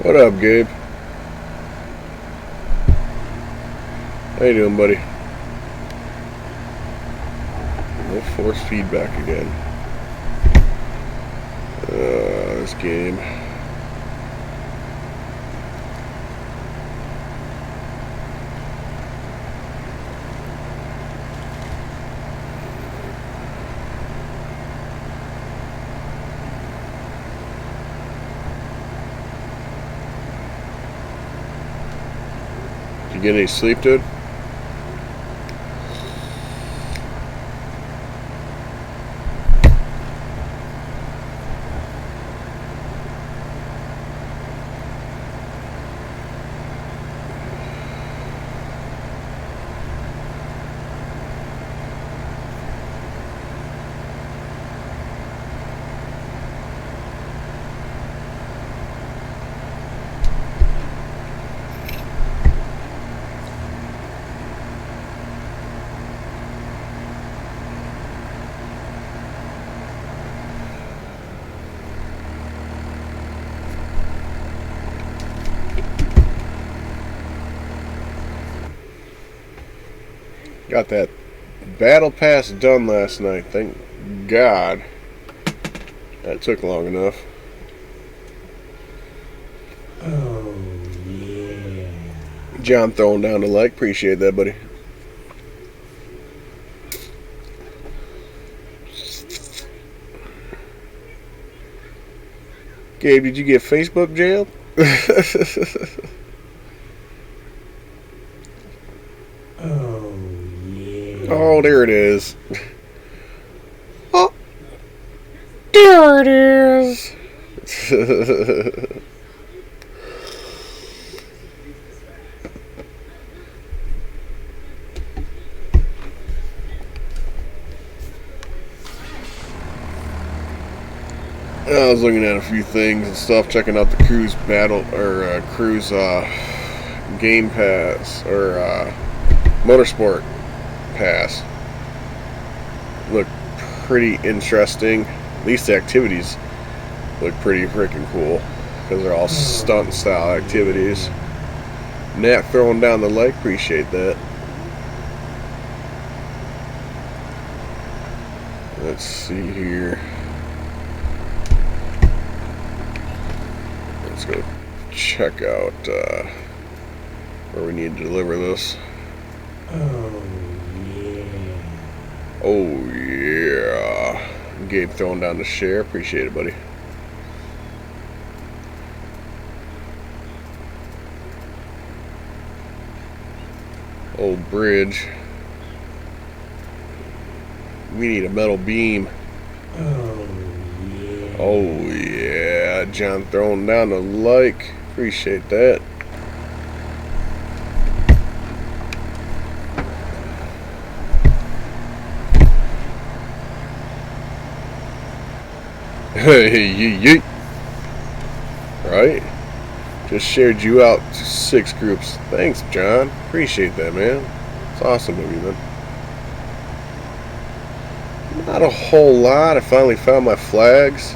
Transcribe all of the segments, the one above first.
What up, Gabe? How you doing, buddy? No force feedback again. This game. Did you get any sleep, dude? Got that battle pass done last night. Thank God. That took long enough. Oh, yeah. John throwing down the like. Appreciate that, buddy. Gabe, did you get Facebook jailed? Oh, yeah. Oh, there it is. Oh, there it is. I was looking at a few things and stuff, checking out the Cruise Battle or Cruise Game Pass or Motorsport Pass. Look pretty interesting. At least the activities look pretty freaking cool because they're all stunt style activities. Nat throwing down the like, appreciate that. Let's see here. Let's go check out where we need to deliver this. Oh, yeah. Oh, yeah. Gabe throwing down the share. Appreciate it, buddy. Old bridge. We need a metal beam. Oh, yeah. Oh, yeah. John throwing down the like. Appreciate that. Hey, right? Just shared you out to 6 groups. Thanks, John. Appreciate that, man. It's awesome of you, man. Not a whole lot. I finally found my flags.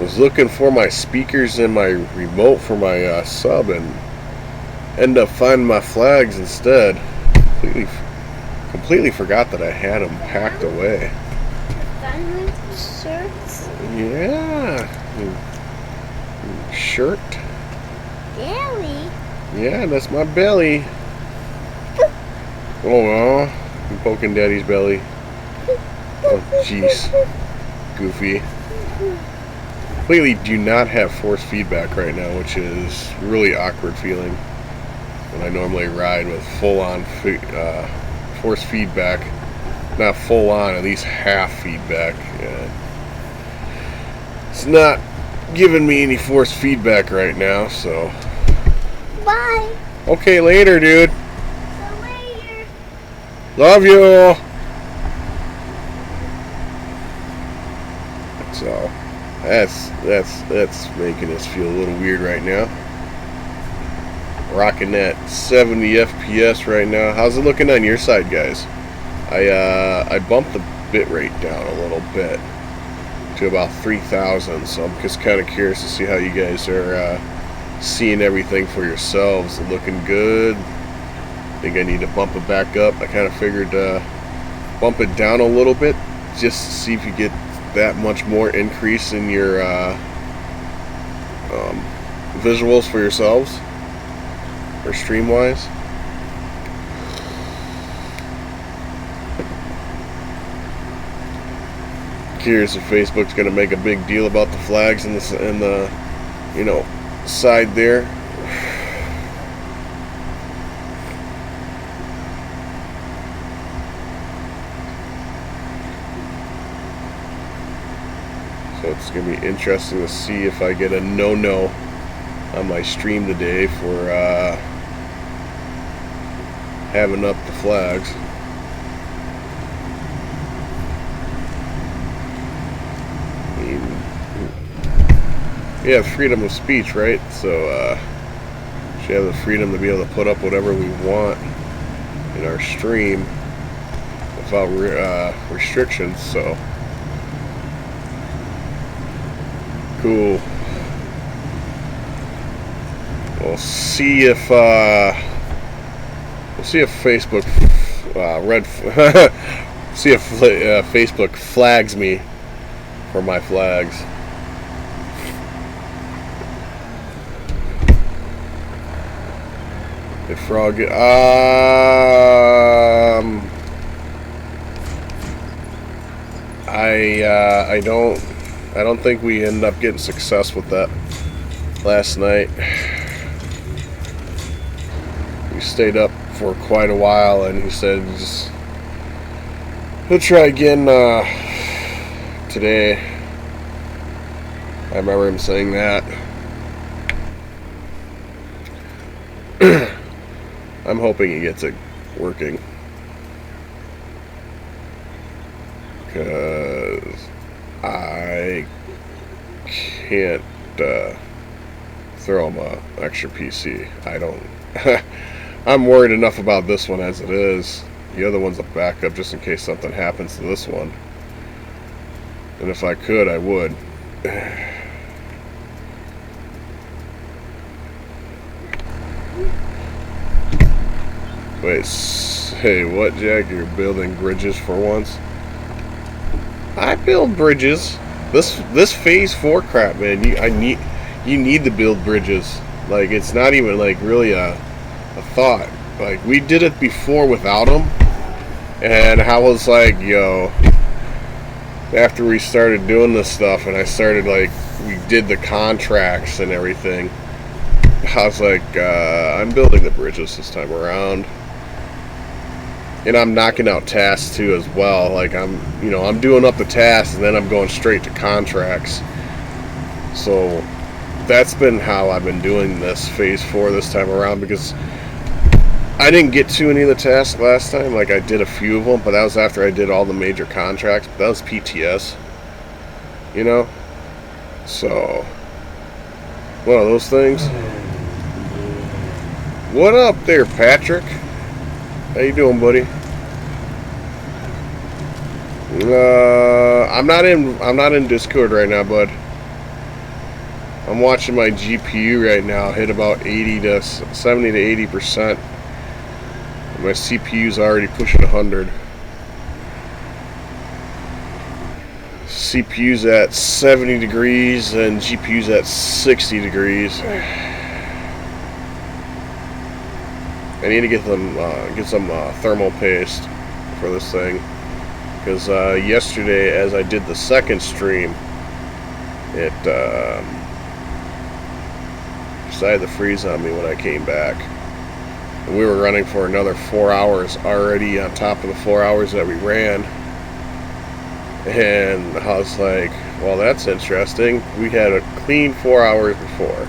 Was looking for my speakers and my remote for my sub and ended up finding my flags instead. Completely forgot that I had them packed away. Diamond shirts? Yeah. Shirt. Belly? Yeah, that's my belly. Oh, I'm poking Daddy's belly. Oh, jeez. Goofy. Completely do not have force feedback right now, which is really awkward feeling when I normally ride with full-on force feedback. Not full-on, at least half feedback. It's not giving me any force feedback right now, so... Bye. Okay, later, dude. So later. Love you. So, that's making us feel a little weird right now. Rocking that 70 FPS right now. How's it looking on your side, guys? I bumped the bit rate down a little bit to about 3,000, so I'm just kind of curious to see how you guys are seeing everything for yourselves, looking good. I think I need to bump it back up. I kind of figured bump it down a little bit just to see if you get that much more increase in your visuals for yourselves, or stream wise. Curious if Facebook's going to make a big deal about the flags in the side there. So it's going to be interesting to see if I get a no on my stream today for having up the flags. We have freedom of speech, right? So we should have the freedom to be able to put up whatever we want in our stream without restrictions. So cool. We'll see if Facebook see if Facebook flags me for my flags. If frog, I don't think we ended up getting success with that last night. We stayed up for quite a while, and he said he'll try again today. I remember him saying that. I'm hoping he gets it working, because I can't throw him an extra PC. I don't. I'm worried enough about this one as it is. The other one's a backup just in case something happens to this one. And if I could, I would. Wait, hey, what, Jack? You're building bridges for once? I build bridges. This phase 4 crap, man. You need to build bridges. Like, it's not even like really a thought. Like, we did it before without them, and I was like, yo. After we started doing this stuff, and I started we did the contracts and everything. I was like, I'm building the bridges this time around. And I'm knocking out tasks too as well. Like I'm doing up the tasks and then I'm going straight to contracts. So that's been how I've been doing this phase 4 this time around, because I didn't get to any of the tasks last time. Like I did a few of them, but that was after I did all the major contracts. But that was PTS, So one of those things. What up there, Patrick? How you doing, buddy? I'm not in Discord right now, bud. I'm watching my GPU right now hit about 70 to 80%. My CPU's already pushing 100. CPU's at 70 degrees and GPU's at 60 degrees. I need to get some thermal paste for this thing, because yesterday, as I did the second stream, it decided to freeze on me when I came back. And we were running for another 4 hours already on top of the 4 hours that we ran. And I was like, well, that's interesting. We had a clean 4 hours before.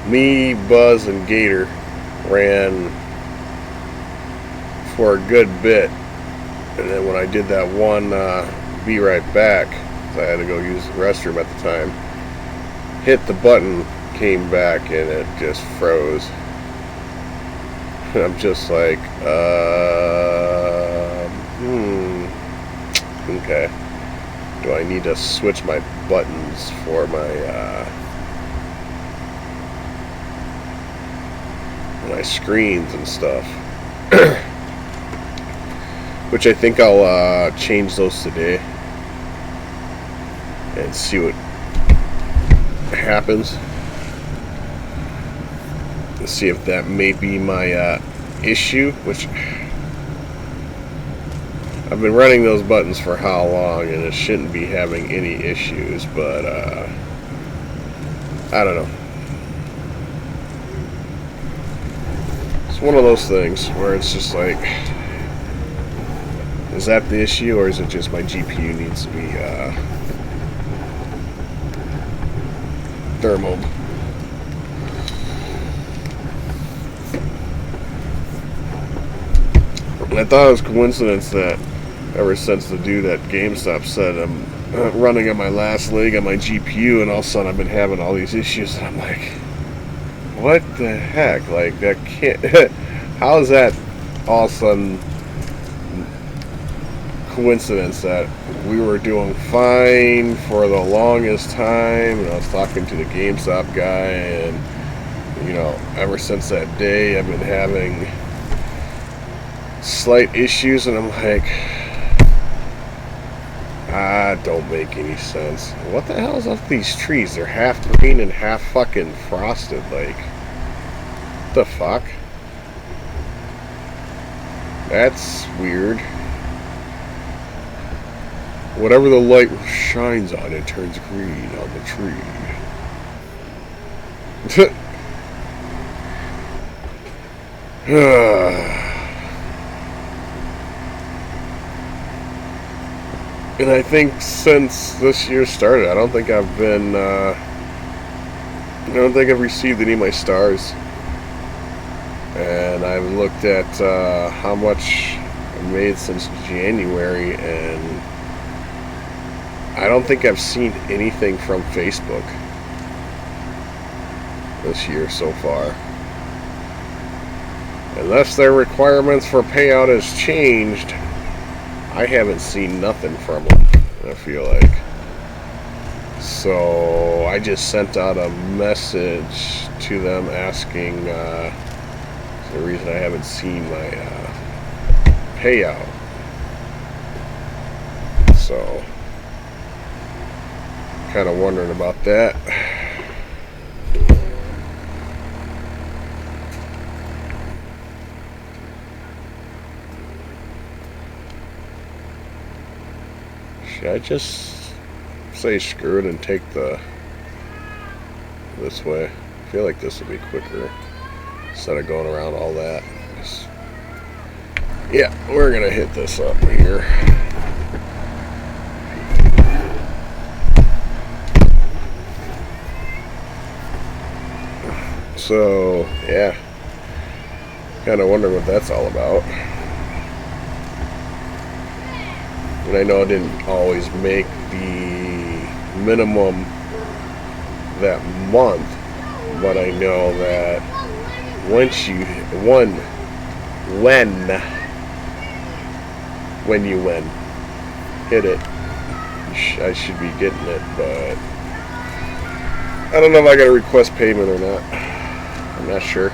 Me, Buzz, and Gator ran for a good bit, and then when I did that one be right back, I had to go use the restroom at the time, hit the button, came back, and it just froze. And I'm just like, okay, do I need to switch my buttons for my my screens and stuff. Which I think I'll change those today and see what happens. Let's see if that may be my issue, which I've been running those buttons for how long, and it shouldn't be having any issues, but I don't know. It's one of those things where it's just like, is that the issue, or is it just my GPU needs to be thermaled? And I thought it was coincidence that ever since the dude at GameStop said I'm running on my last leg on my GPU, and all of a sudden I've been having all these issues, and I'm like, what the heck? Like, that can't... How is that all of a sudden coincidence that we were doing fine for the longest time, and I was talking to the GameStop guy, and, you know, ever since that day I've been having slight issues, and I'm like, don't make any sense. What the hell is up with these trees? They're half green and half fucking frosted. Like, what the fuck? That's weird. Whatever the light shines on, it turns green on the tree. And I think since this year started, I don't think I've received any of my stars. And I've looked at how much I've made since January, and I don't think I've seen anything from Facebook this year so far. Unless their requirements for payout has changed, I haven't seen nothing from them, I feel like. So I just sent out a message to them asking the reason I haven't seen my payout. So, kind of wondering about that. Should I just say screw it and take this way? I feel like this would be quicker instead of going around all that. Yeah, we're gonna hit this up here. So, yeah, kind of wondering what that's all about. And I know I didn't always make the minimum that month, but I know that when you hit it, I should be getting it, but I don't know if I got to request payment or not. I'm not sure.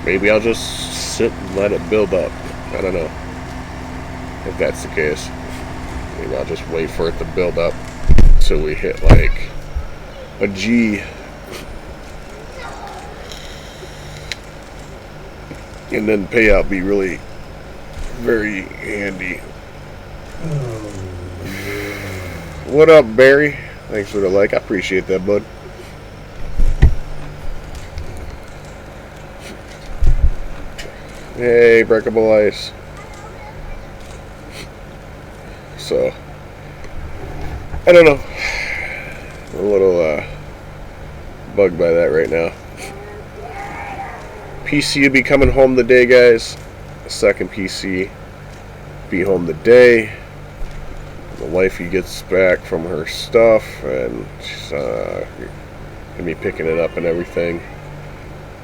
Maybe I'll just sit and let it build up. I don't know. If that's the case, maybe I'll just wait for it to build up until we hit like a G. And then payout be really very handy. What up, Barry? Thanks for the like. I appreciate that, bud. Hey, breakable ice. So, I don't know. I'm a little bugged by that right now. PC will be coming home today, guys. Second PC be home today. The wifey gets back from her stuff, and she's gonna be picking it up and everything.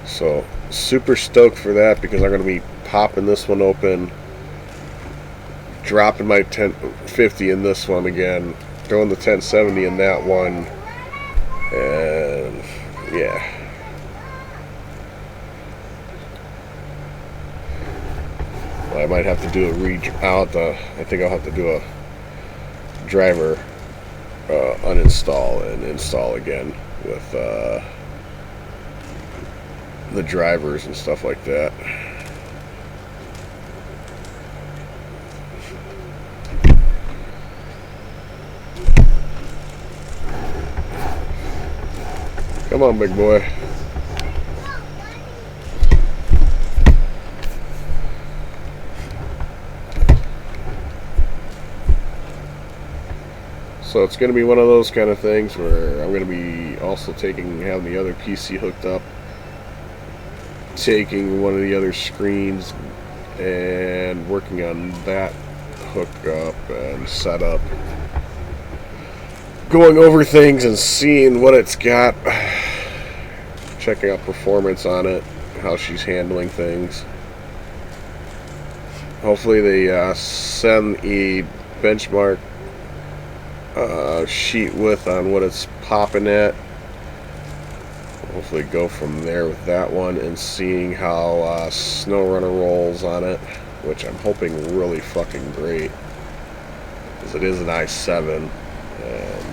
So, super stoked for that, because I'm gonna be popping this one open, dropping my 1050 in this one again, throwing the 1070 in that one, and yeah, might have to do I think I'll have to do a driver uninstall and install again with the drivers and stuff like that. Come on, big boy. So it's going to be one of those kind of things where I'm going to be also having the other PC hooked up, taking one of the other screens and working on that hookup and setup, going over things and seeing what it's got, checking out performance on it, how she's handling things. Hopefully they send a benchmark sheet width on what it's popping at. Hopefully go from there with that one and seeing how SnowRunner rolls on it, which I'm hoping really fucking great, because it is an i7 and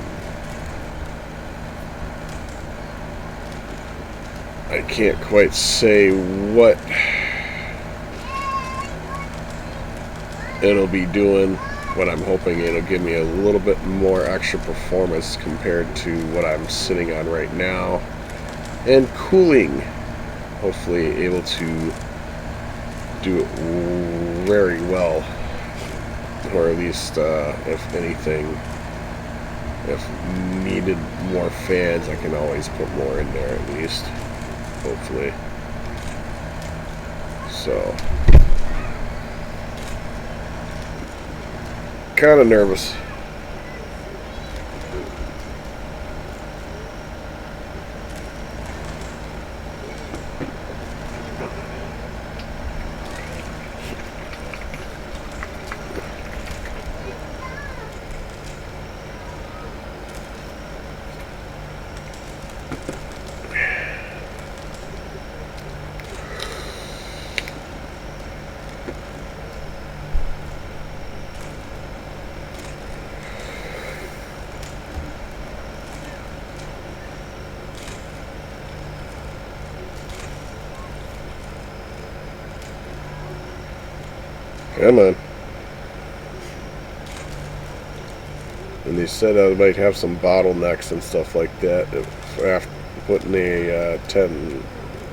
I can't quite say what it'll be doing, but I'm hoping it'll give me a little bit more extra performance compared to what I'm sitting on right now. And cooling, hopefully able to do it very well, or at least if anything, if needed more fans, I can always put more in there at least, hopefully. So kind of nervous. Come on. And they said I might have some bottlenecks and stuff like that. If after putting a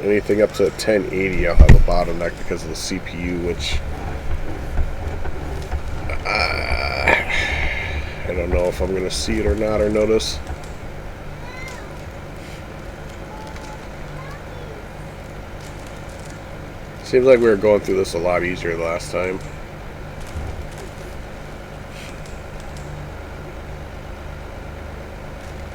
anything up to 1080, I'll have a bottleneck because of the CPU, which I don't know if I'm going to see it or not, or notice. Seems like we were going through this a lot easier the last time.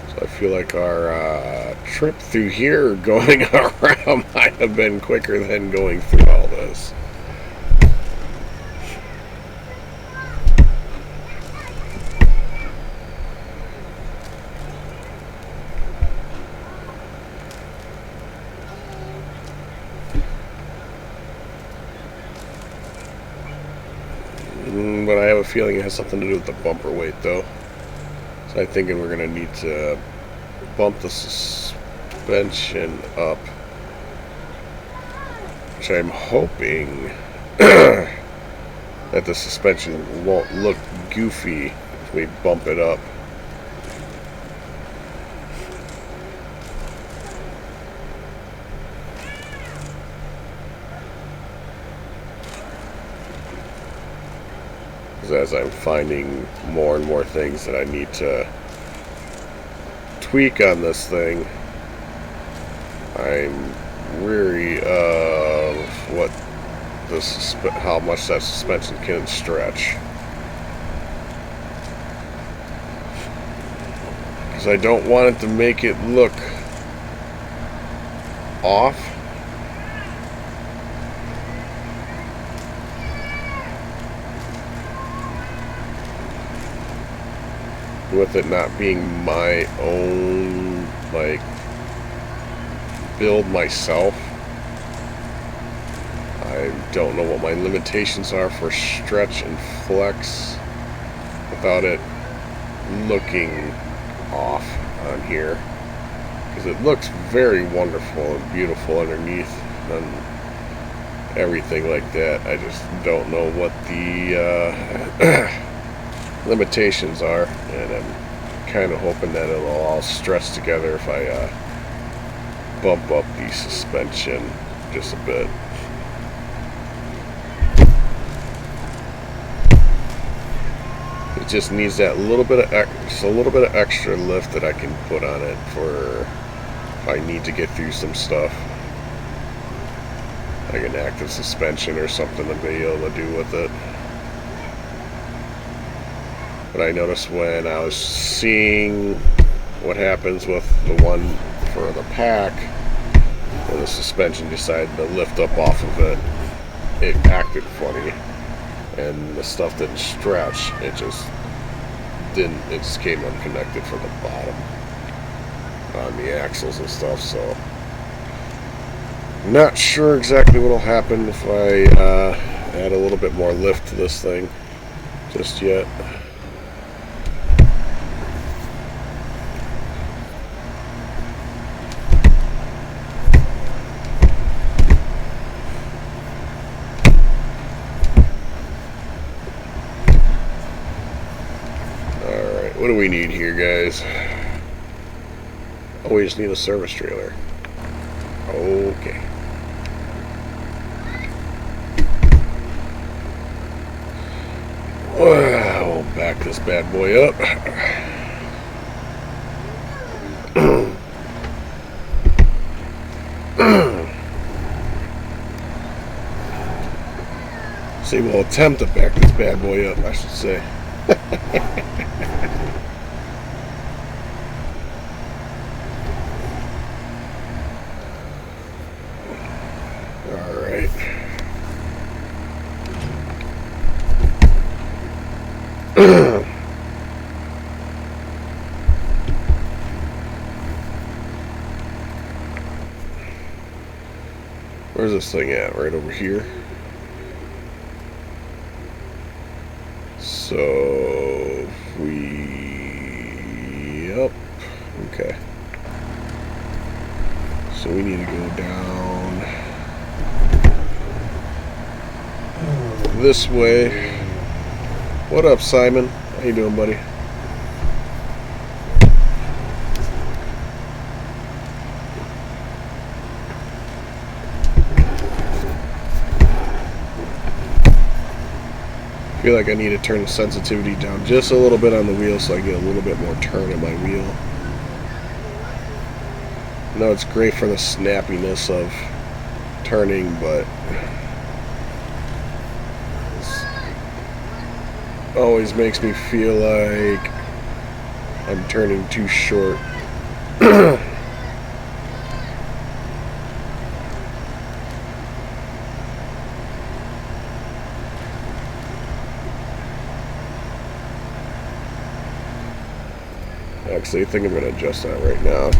So I feel like our trip through here going around might have been quicker than going through all this. But I have a feeling it has something to do with the bumper weight, though. So I'm thinking we're going to need to bump the suspension up, which I'm hoping that the suspension won't look goofy if we bump it up. As I'm finding more and more things that I need to tweak on this thing, I'm weary of how much that suspension can stretch, because I don't want it to make it look off. With it not being my own, like, build myself, I'm don't know what my limitations are for stretch and flex without it looking off on here, because it looks very wonderful and beautiful underneath and everything like that. I just don't know what the limitations are, and I'm kind of hoping that it'll all stretch together if I bump up the suspension just a bit. It just needs that little bit of extra lift that I can put on it for if I need to get through some stuff, like an active suspension or something to be able to do with it. But I noticed when I was seeing what happens with the one for the pack, when the suspension decided to lift up off of it, it acted funny, and the stuff didn't stretch. It just came unconnected from the bottom on the axles and stuff. So not sure exactly what will happen if I add a little bit more lift to this thing just yet. What do we need here, guys? Oh, we just need a service trailer. Okay. We'll back this bad boy up. See, we'll attempt to back this bad boy up, I should say. Alright. Where's this thing at? Right over here. So yep. Okay. So we need to go down this way. What up, Simon? How you doing, buddy? I feel like I need to turn the sensitivity down just a little bit on the wheel so I get a little bit more turn in my wheel. I know it's great for the snappiness of turning, but it always makes me feel like I'm turning too short. Actually, I think I'm going to adjust that right now.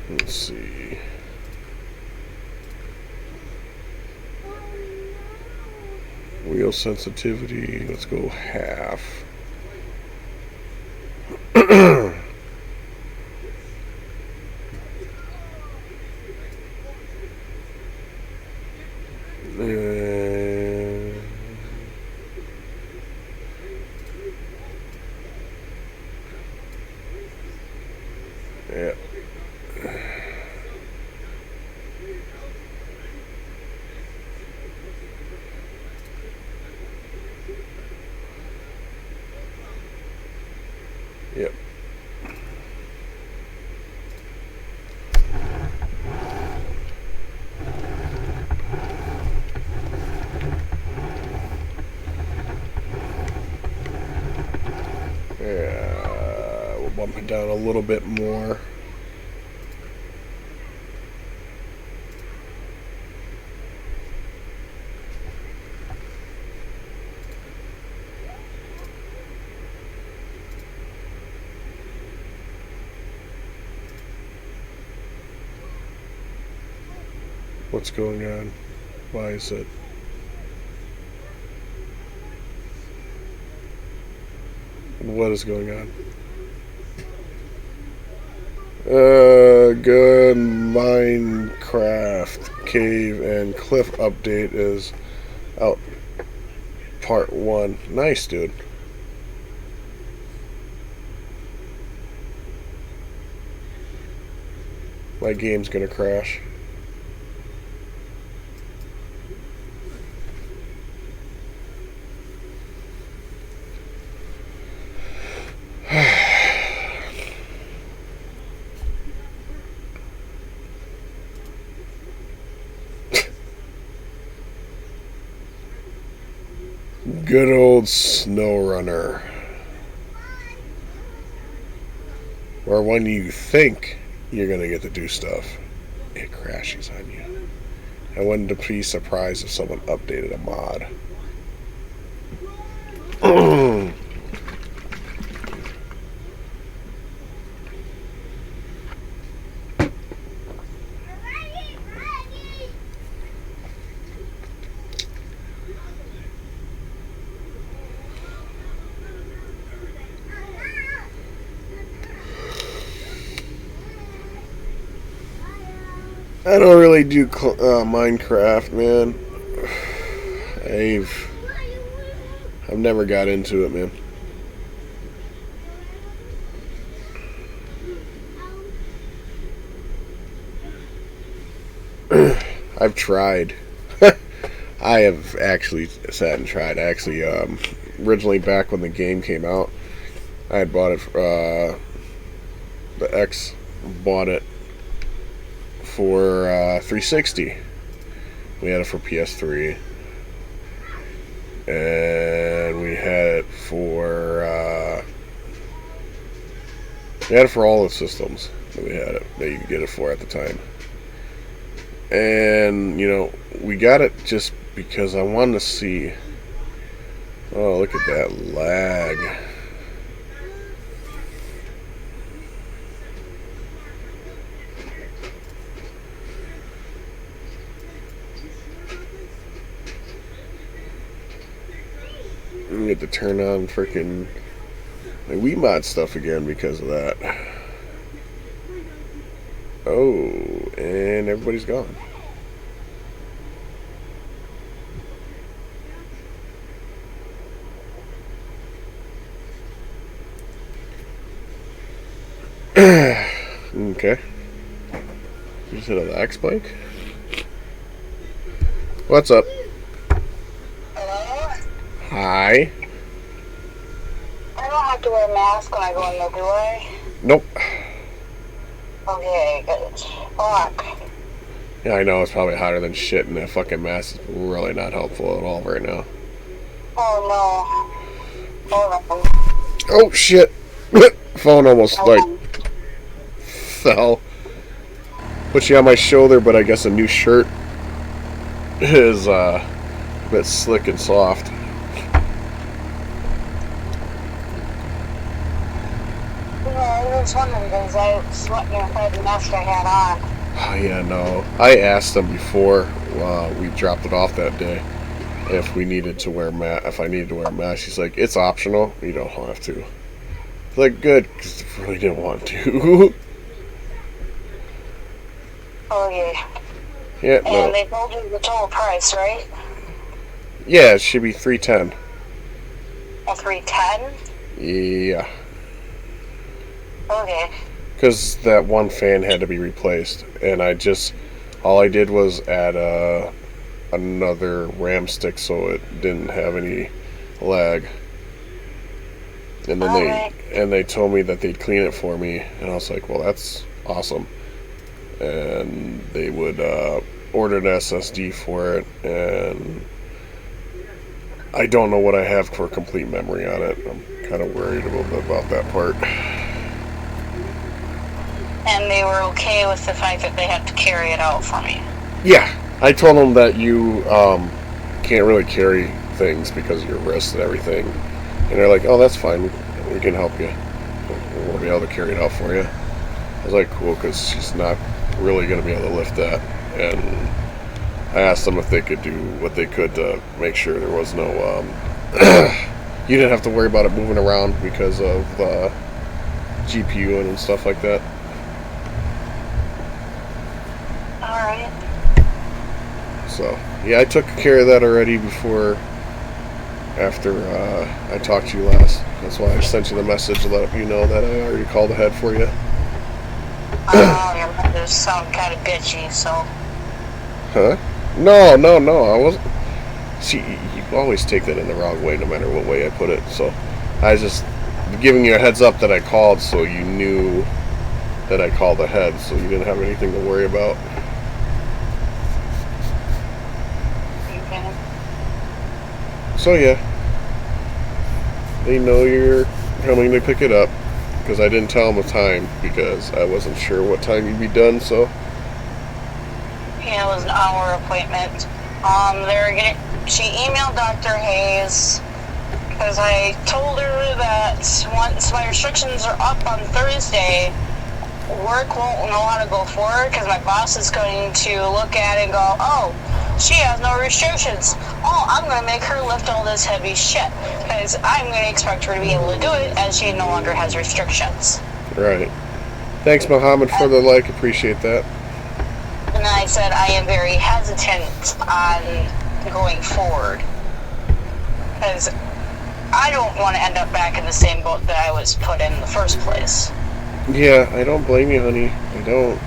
Let's see. Wheel sensitivity, let's go half. Yeah. Yep. Yeah, we'll bump it down a little bit more. What's going on? Why is it? What is going on? Good Minecraft cave and cliff update is out. Part 1. Nice, dude. My game's gonna crash. Good old snow runner. Or when you think you're gonna get to do stuff, it crashes on you. I wouldn't be surprised if someone updated a mod. I don't really do Minecraft, man. I've never got into it, man. I've tried. I have actually sat and tried. Actually, originally back when the game came out, I had bought it. The ex bought it for 360. We had it for PS3, and we had it for all the systems that we had it that you could get it for at the time. And you know, we got it just because I wanted to see. Oh, look at that lag. I get to turn on freaking my Wiimote stuff again because of that. Oh, and everybody's gone. Okay. You just hit a lag spike? What's up? Hello? Hi. I don't have to wear a mask when I go in there, do I? Nope. Okay, good. Fuck. Yeah, I know it's probably hotter than shit, and that fucking mask is really not helpful at all right now. Oh no. Hold on. Oh shit! Phone almost like fell. Put you on my shoulder, but I guess a new shirt is a bit slick and soft. I was wondering because I was sweating inside the mask I had on. Oh yeah, no. I asked them before we dropped it off that day if we needed to wear if I needed to wear a mask. She's like, it's optional. You don't have to. It's like, good, because I really didn't want to. Okay. Yeah, And no. they told you the total price, right? Yeah, it should be $310. A 310? Yeah. Okay. Because that one fan had to be replaced, and all I did was add another RAM stick so it didn't have any lag. And then they told me that they'd clean it for me, and I was like, well, that's awesome. And they would order an SSD for it, and I don't know what I have for complete memory on it. I'm kind of worried a little bit about that part. And they were okay with the fact that they had to carry it out for me. Yeah, I told them that you can't really carry things because of your wrist and everything. And they're like, oh, that's fine. We can help you. We'll be able to carry it out for you. I was like, cool, because she's not really going to be able to lift that. And I asked them if they could do what they could to make sure there was no, you didn't have to worry about it moving around because of GPU and stuff like that. Alright. So, yeah, I took care of that already after I talked to you last. That's why I sent you the message to let you know that I already called ahead for you. Your mother sound kind of bitchy, so. Huh? No, I wasn't. See, you always take that in the wrong way no matter what way I put it. So, I was just giving you a heads up that I called so you knew that I called ahead so you didn't have anything to worry about. Okay. So yeah, they know you're coming to pick it up because I didn't tell them a time because I wasn't sure what time you'd be done. So Yeah, it was an hour appointment. She emailed Dr. Hayes because I told her that once my restrictions are up on Thursday, work won't know how to go forward because my boss is going to look at it and go, oh, she has no restrictions. Oh, I'm going to make her lift all this heavy shit because I'm going to expect her to be able to do it as she no longer has restrictions. right. Thanks, Muhammad, for the like. Appreciate that. And then I said I am very hesitant on going forward because I don't want to end up back in the same boat that I was put in the first place. Yeah, I don't blame you, honey. I don't.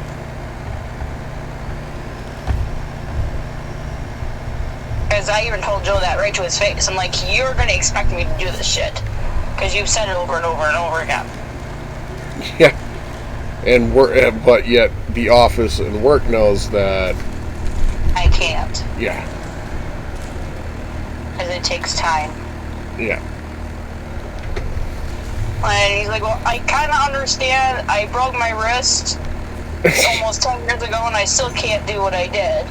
Because I even told Joe that right to his face. I'm like, you're going to expect me to do this shit because you've said it over and over and over again. Yeah. And but yet the office and work knows that. I can't Yeah. because it takes time. Yeah. And he's like, well, I kind of understand. I broke my wrist almost 10 years ago and I still can't do what I did.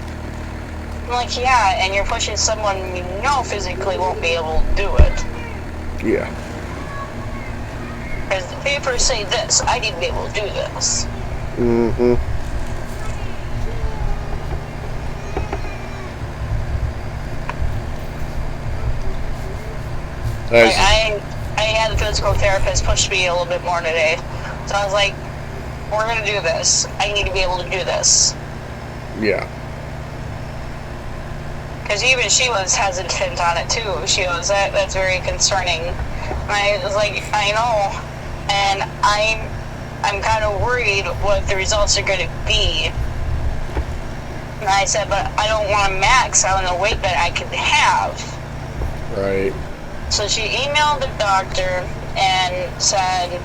I'm like, yeah, and you're pushing someone you know physically won't be able to do it. Yeah. Because the papers say this, I need to be able to do this. Mm-hmm. Like, I had the physical therapist push me a little bit more today. So I was like, we're going to do this. I need to be able to do this. Yeah. Because even she was hesitant on it too. She was, that's very concerning. And I was like, I know. And I'm kind of worried what the results are going to be. And I said, but I don't want to max out on the weight that I can have. Right. So she emailed the doctor and said,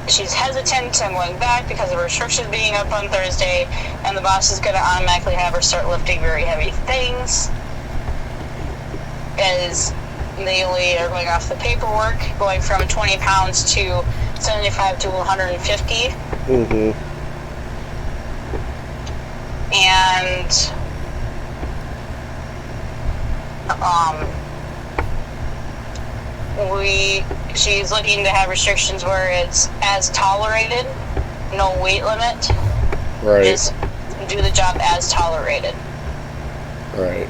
she's hesitant on going back because of restrictions being up on Thursday, and the boss is going to automatically have her start lifting very heavy things. As they only are going off the paperwork, going from 20 pounds to 75 to 150. Mm-hmm. And she's looking to have restrictions where it's as tolerated, no weight limit. Right. Just do the job as tolerated. Right.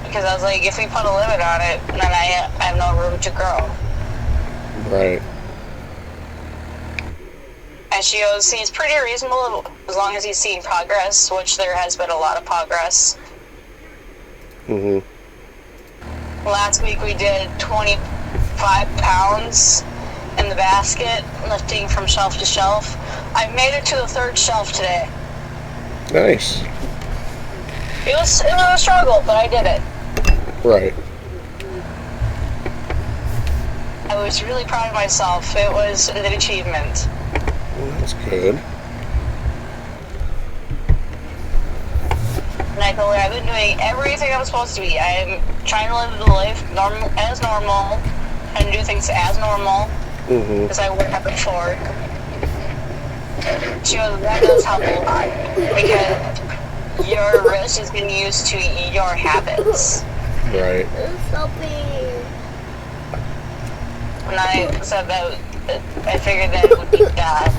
Because I was like, if we put a limit on it, then I have no room to grow. Right. And she goes, he's pretty reasonable as long as he's seeing progress, which there has been a lot of progress. Mm-hmm. Last week we did 25 pounds in the basket, lifting from shelf to shelf. I've made it to the third shelf today. Nice. It was a struggle, but I did it. Right. I was really proud of myself. It was an achievement. Well, that's good. And I told her I've been doing everything I'm supposed to be. I'm trying to live the life as normal, and do things as normal, Mm-hmm. as I would have before. She goes, that does help a lot, because your wrist is getting used to your habits. Right. It's helping. When I said that, I figured that it would be that.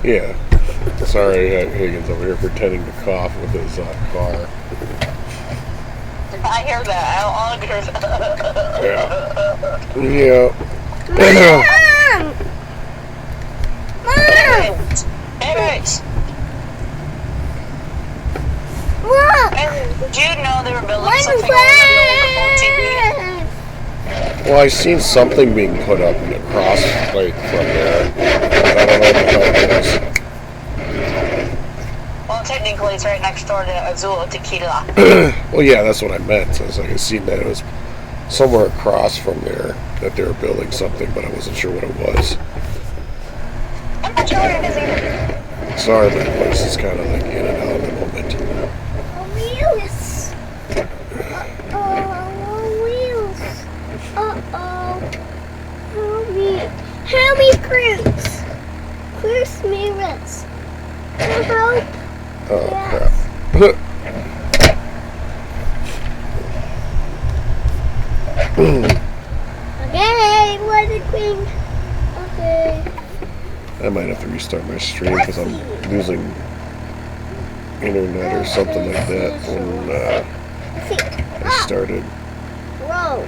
Yeah. Sorry, Higgins over here pretending to cough with his car. I hear that. All I hear is Yeah. Mom! Anyways, Look! did you know they were building One something over the old TV? Well, I seen something being put up across like from there. I don't know what the hell it is. Well, technically, it's right next door to Azul Tequila. Well, yeah, that's what I meant. So I seen that it was somewhere across from there that they were building something, but I wasn't sure what it was. I'm not sure what it is either. Sorry, my voice is kind of like in and out at the moment. Wheels! Uh-oh, wheels! Uh-oh. Help me, Cruz! Cruz me rest. Help! Oh, Yes. crap. Okay, what the queen? Okay. I might have to restart my stream because I'm losing internet or something like that when I started. Whoa.